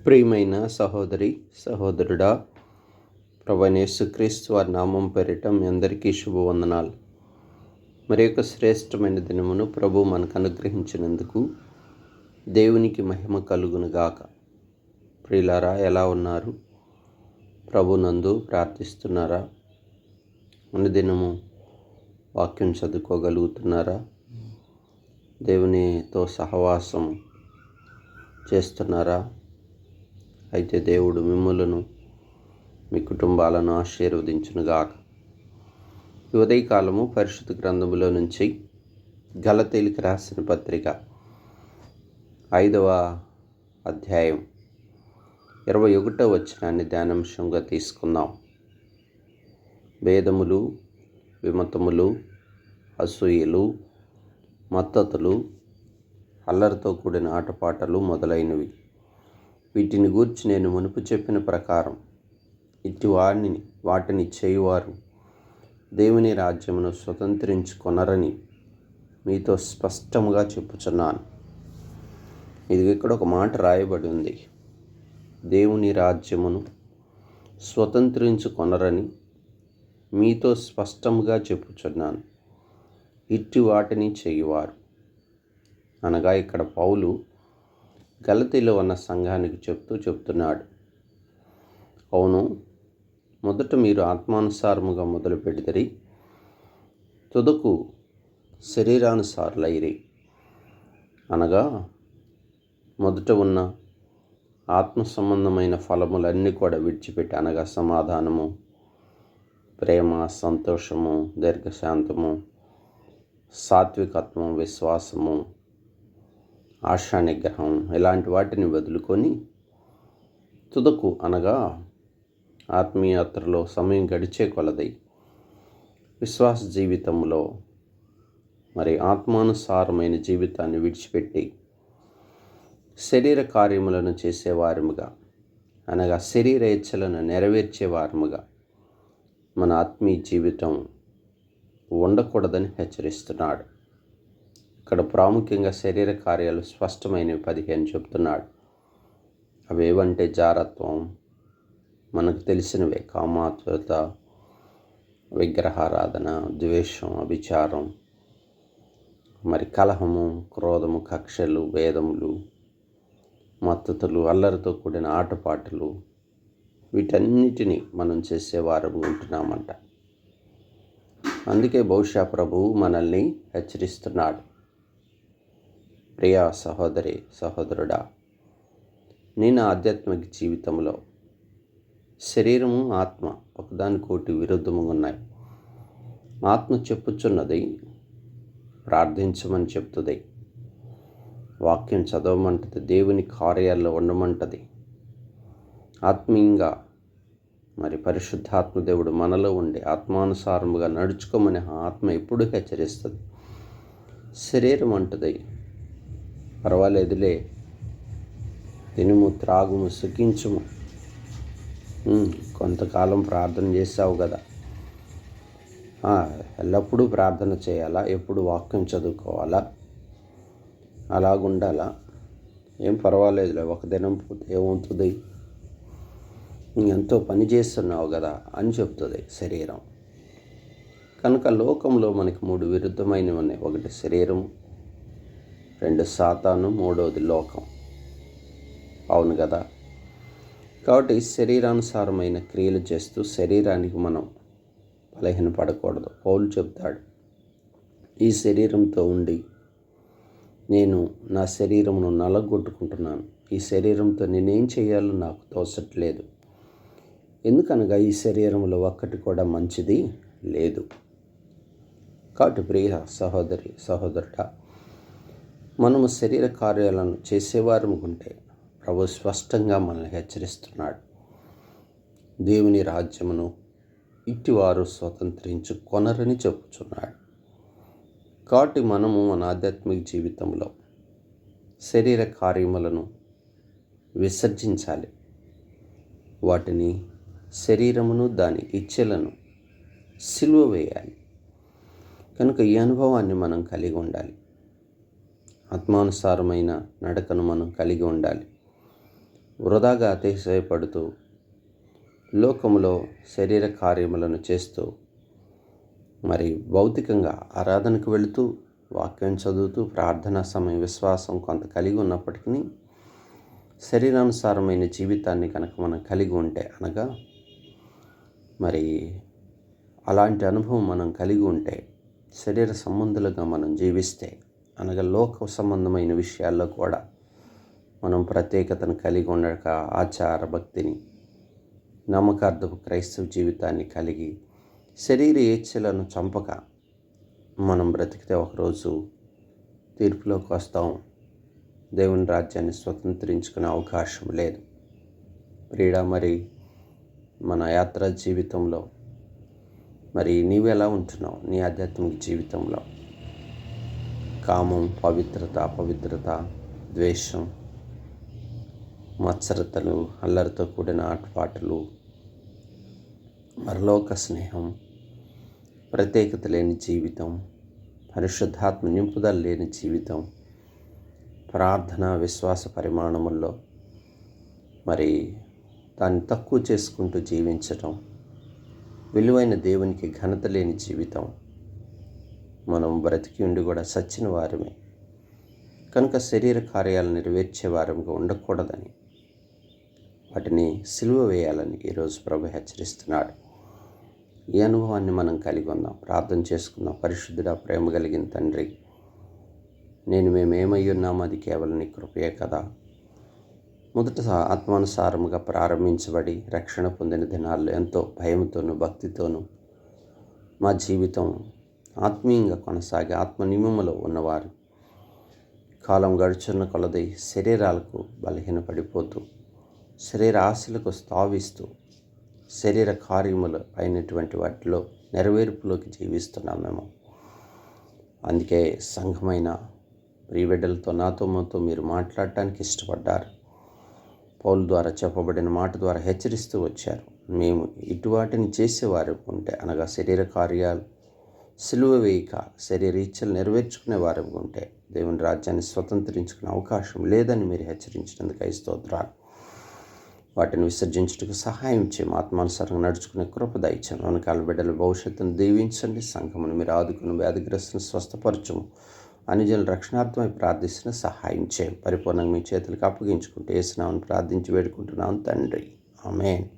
ప్రియమైన సహోదరి సహోదరుడా, ప్రభువైన యేసుక్రీస్తు వారి నామం పేరిట మీ అందరికీ శుభవందనాలు. మరి యొక్క శ్రేష్టమైన దినమును ప్రభు మనకు అనుగ్రహించినందుకు దేవునికి మహిమ కలుగును గాక. ప్రియులారా, ఎలా ఉన్నారు? ప్రభునందు ప్రార్థిస్తున్నారా? అనుదినము వాక్యం చదువుకోగలుగుతున్నారా? దేవునితో సహవాసం చేస్తున్నారా? అయితే దేవుడు మిమ్ములను మీ కుటుంబాలను ఆశీర్వదించునుగాక. ఈ ఉదయకాలము పరిశుద్ధ గ్రంథములో నుంచి గలతీయులకు రాసిన పత్రిక 5వ అధ్యాయం 21వ వచనాన్ని ధ్యానాంశంగా తీసుకుందాం. భేదములు, విమతములు, అసూయలు, మత్తతులు, అల్లరితో కూడిన ఆటపాటలు మొదలైనవి, వీటిని గూర్చి నేను మునుపు చెప్పిన ప్రకారం ఇట్టి వాటిని చేయువారు దేవుని రాజ్యమును స్వతంత్రించుకొనరని మీతో స్పష్టంగా చెప్పుచున్నాను. ఇది ఇక్కడ ఒక మాట రాయబడి ఉంది. దేవుని రాజ్యమును స్వతంత్రించుకొనరని మీతో స్పష్టంగా చెప్పుచున్నాను. ఇట్టి వాటిని చేయువారు అనగా ఇక్కడ పౌలు గలతీలో ఉన్న సంఘానికి చెప్తున్నాడు. అవును, మొదట మీరు ఆత్మానుసారముగా మొదలు పెడితిరి, తుదకు శరీరానుసారులైరి. అనగా మొదట ఉన్న ఆత్మ సంబంధమైన ఫలములన్నీ కూడా విడిచిపెట్టి, అనగా సమాధానము, ప్రేమ, సంతోషము, దీర్ఘశాంతము, సాత్వికత్వం, విశ్వాసము, ఆశా నిగ్రహం, ఇలాంటి వాటిని వదులుకొని తుదకు అనగా ఆత్మీయతలో సమయం గడిచే కొలది విశ్వాస జీవితంలో మరి ఆత్మానుసారమైన జీవితాన్ని విడిచిపెట్టి శరీర కార్యములను చేసేవారముగా, అనగా శరీర ఇచ్చలను నెరవేర్చేవారముగా మన ఆత్మీయ జీవితం ఉండకూడదని హెచ్చరిస్తున్నాడు. ఇక్కడ ప్రాముఖ్యంగా శరీర కార్యాలు స్పష్టమైనవి 15 చెప్తున్నాడు. అవేవంటే జారత్వం, మనకు తెలిసినవే, కామాతురత, విగ్రహారాధన, ద్వేషం, అభిచారం, మరి కలహము, క్రోధము, కక్షలు, భేదములు, మత్తతులు, అల్లరితో కూడిన ఆటపాటలు, వీటన్నిటినీ మనం చేసేవారు ఉంటున్నామంట. అందుకే బహుశా ప్రభువు మనల్ని హెచ్చరిస్తున్నాడు. ప్రియా సహోదరి సహోదరుడా, నేను ఆధ్యాత్మిక జీవితంలో శరీరము, ఆత్మ ఒకదానికోటి విరుద్ధముగా ఉన్నాయి. ఆత్మ చెప్పుచున్నది, ప్రార్థించమని చెప్తుంది, వాక్యం చదవమంటది, దేవుని కార్యాల్లో ఉండమంటది. ఆత్మీయంగా మరి పరిశుద్ధాత్మ దేవుడు మనలో ఉండి ఆత్మానుసారముగా నడుచుకోమని ఆత్మ ఎప్పుడు హెచ్చరిస్తుంది. శరీరం అంటది, పర్వాలేదులే, తినుము, త్రాగుము, సుఖించుము, కొంతకాలం ప్రార్థన చేసావు కదా, ఎల్లప్పుడూ ప్రార్థన చేయాలా, ఎప్పుడు వాక్యం చదువుకోవాలా, అలాగుండాలా, ఏం పర్వాలేదులే, ఒక దినం పోతే ఏమవుతుంది, ఎంతో పని చేస్తున్నావు కదా అని చెప్తుంది శరీరం. కనుక లోకంలో మనకి 3 విరుద్ధమైనవి ఉన్నాయి. ఒకటి శరీరం, 2 సాతాను, 3వది లోకం. అవును కదా. కాబట్టి శరీరానుసారమైన క్రియలు చేస్తూ శరీరానికి మనం బలహీనపడకూడదు. పౌలు చెప్తాడు, ఈ శరీరంతో ఉండి నేను నా శరీరమును నలగొట్టుకుంటున్నాను. ఈ శరీరంతో నేనేం చేయాలో నాకు తోచట్లేదు. ఎందుకనగా ఈ శరీరంలో ఒక్కటి కూడా మంచిది లేదు. కాబట్టి ప్రియ సహోదరి సహోదరుడా, మనము శరీర కార్యాలను చేసేవారు ఉంటే ప్రభు స్పష్టంగా మనల్ని హెచ్చరిస్తున్నాడు. దేవుని రాజ్యమును ఇట్టివారు స్వతంత్రించుకొనరని చెప్పుచున్నాడు. కాబట్టి మనము మన ఆధ్యాత్మిక జీవితంలో శరీర కార్యములను విసర్జించాలి. వాటిని, శరీరమును దాని ఇచ్ఛలను సిలువ వేయాలి. కనుక ఈ అనుభవాన్ని మనం కలిగి ఉండాలి. ఆత్మానుసారమైన నడకను మనం కలిగి ఉండాలి. వృధాగా అతిశయపడుతూ లోకములో శరీర కార్యములను చేస్తూ మరి భౌతికంగా ఆరాధనకు వెళుతూ వాక్యం చదువుతూ ప్రార్థనా సమయం విశ్వాసం కొంత కలిగి ఉన్నప్పటికీ శరీరానుసారమైన జీవితాన్ని కనుక మనం కలిగి ఉంటే అనగా మరి అలాంటి అనుభవం మనం కలిగి ఉంటే శరీర సంబంధులుగా మనం జీవిస్తే అనగా లోక సంబంధమైన విషయాల్లో కూడా మనం ప్రత్యేకతను కలిగి ఉండక ఆచార భక్తిని నమ్మకార్థపు క్రైస్తవ జీవితాన్ని కలిగి శరీర ఇచ్చలను చంపక మనం బ్రతికితే ఒకరోజు తీర్పులోకి వస్తాం. దేవుని రాజ్యాన్ని స్వతంత్రించుకునే అవకాశం లేదు. ప్రియుడా, మరి మన యాత్రా జీవితంలో మరి నీవు ఎలా ఉంటున్నావు? నీ ఆధ్యాత్మిక జీవితంలో కామం, అపవిత్రత, ద్వేషం, మత్సరతలు, అల్లరితో కూడిన ఆటపాటలు, పరలోక స్నేహం, ప్రత్యేకత లేని జీవితం, పరిశుద్ధాత్మ నింపుదల లేని జీవితం, ప్రార్థన విశ్వాస పరిమాణముల్లో మరి దాన్ని తక్కువ చేసుకుంటూ జీవించటం, విలువైన దేవునికి ఘనత లేని జీవితం, మనం బ్రతికి ఉండి కూడా సచ్చిన వారమే కనుక శరీర కార్యాలు నెరవేర్చే వారంగా ఉండకూడదని వాటిని సిలువ వేయాలని ఈరోజు ప్రభు హెచ్చరిస్తున్నాడు. ఈ అనుభవాన్ని మనం కలిగి ఉన్నాం. ప్రార్థన చేసుకుందాం. పరిశుద్ధుడా, ప్రేమ కలిగిన తండ్రి, మేము ఏమై ఉన్నామో అది కేవలం నీ కృపయే కదా. మొదట ఆత్మానుసారముగా ప్రారంభించబడి రక్షణ పొందిన దినాల్లో ఎంతో భయంతోనూ భక్తితోనూ మా జీవితం ఆత్మీయంగా కొనసాగి ఆత్మ నియమములో ఉన్నవారు కాలం గడుచున్న కొలది శరీరాలకు బలహీనపడిపోతూ శరీర ఆశలకు స్థావిస్తూ శరీర కార్యములు అయినటువంటి వాటిలో నెరవేర్పులోకి జీవిస్తున్నాం మేము. అందుకే సంఘమైన ప్రియబిడ్డలతో నాతో మీరు మాట్లాడటానికి ఇష్టపడ్డారు. పౌలు ద్వారా చెప్పబడిన మాట ద్వారా హెచ్చరిస్తూ వచ్చారు. మేము ఇటువాటిని చేసేవారు ఉంటే అనగా శరీర కార్యాలు సిలువ వేయక శరీర ఇచ్చలు నెరవేర్చుకునే వారు ఉంటే దేవుని రాజ్యాన్ని స్వతంత్రించుకునే అవకాశం లేదని మీరు హెచ్చరించినందుకు స్తోత్రాలు. వాటిని విసర్జించుటకు సహాయం చేయము. ఆత్మానుసారంగా నడుచుకునే కృప దయచేయండి. వెనకాల బిడ్డల భవిష్యత్తును దీవించండి. సంఘమును మీరు ఆదుకుని వ్యాధిగ్రస్తులను స్వస్థపరచము. అనుజనుల రక్షణార్థమై ప్రార్థిస్తున్న సహాయం చేయం. పరిపూర్ణంగా మీ చేతులకు అప్పగించుకుంటూ యేసు నామమున ప్రార్థించి వేడుకుంటున్నాను తండ్రి. ఆమేన్.